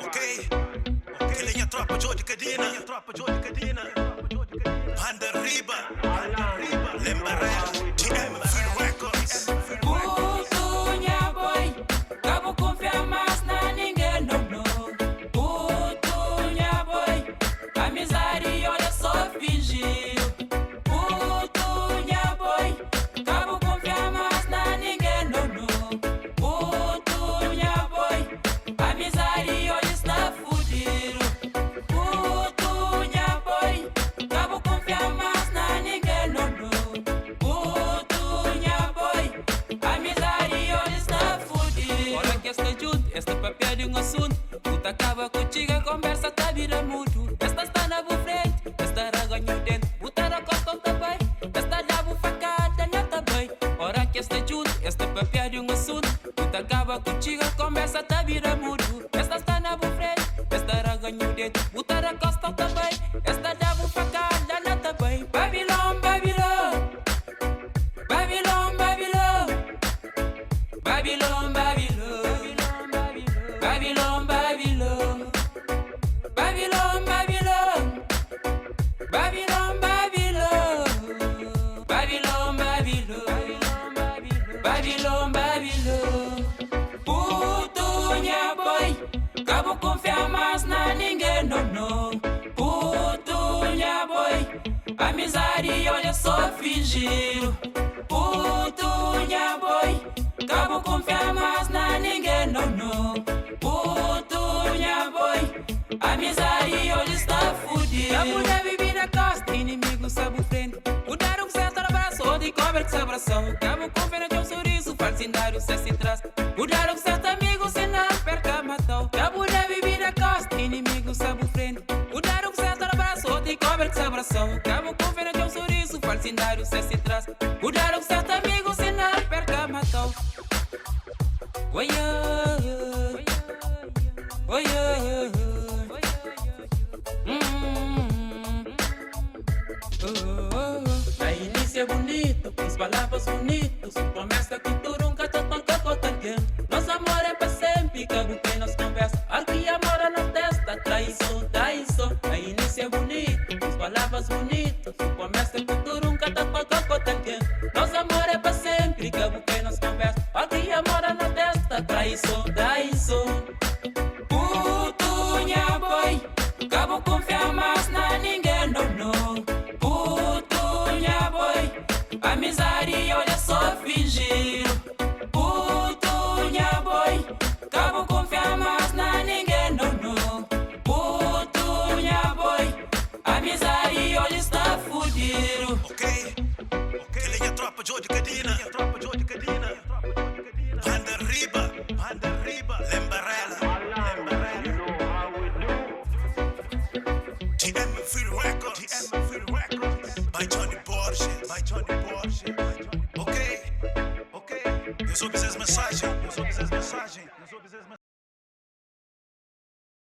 Ok, que linha tropa Jodi Cadina, Banda Riba, Lembarela, TM Free Records. Putunha boy, cabo confia mais na ninguém não. Putunha boy, amizade olha só fingir. Putunha boy, cabo confia mais na ninguém não. Putunha boy, amizade olha está fudido. Putunha boy, cabo confia mais na ninguém não. Putunha boy, amizade olha está fudido. Ora que esta junto, esta papel de um assunto. Puta acaba contigo, a conversa tá vira mudo. Esta está na frente, esta raganho dentro. Puta da costa também, esta lava facada na também. Ora que esta junto, esta papel de um assunto. Puta acaba contigo, a conversa tá vira mudo. Esta está na frente, esta raganho dentro. Puta da costa também, esta lava facada na também. Babylon, Babylon, Babylon, Babylon, Babylon, Babylon. Babylon, Babylon, Babylon, Babylon, Babylon, Babylon, Babylon, Babylon, Babylon. Putunha boy, cabo confia mais na ninguém não. Putunha boy, amizade olha só fingir. Putunha boy, cabo confia mais na ninguém não. Putunha boy, amizade hoje está fudido. A mulher vive na costa, inimigo sabe o frente. Mudaram que certo abraço, onde cobra que se abraçou. Cabo com pena de um sorriso, falsindário se se traz. Mudaram que certo amigo, se não perca matou. A mulher vive na costa, inimigo sabe o frente. Mudaram que certo abraço, onde cobra que se abraçou. Cabo com pena de um sorriso, falsindário se se traz. Mudaram que certo amigo, se não perca matou. Oi, oi, oi, a início é bonito, com as palavras bonitas. Promessa que tu nunca te toca com tempo. Nosso amor é para sempre, cabo que nos conversa. Aqui amor na testa, traição, traição. A início é bonito, com as palavras bonitas. Promessa que tu nunca te toca com tempo. Nosso amor é para sempre, cabo que nos conversa. Aqui amor na testa, traição, traição. Putunha boy, cabo confia mais na ninguém não. Putunha boy, amizade olha só fingir. Putunha boy, cabo confia mais na ninguém não. Putunha boy, amizade olha está fudido. Ok, que linha tropa Jodi Cadina, Banda Riba, Lembarela, TM Free Records, by Johnny Porsche. Ok, eu sou Bezes Mensagem.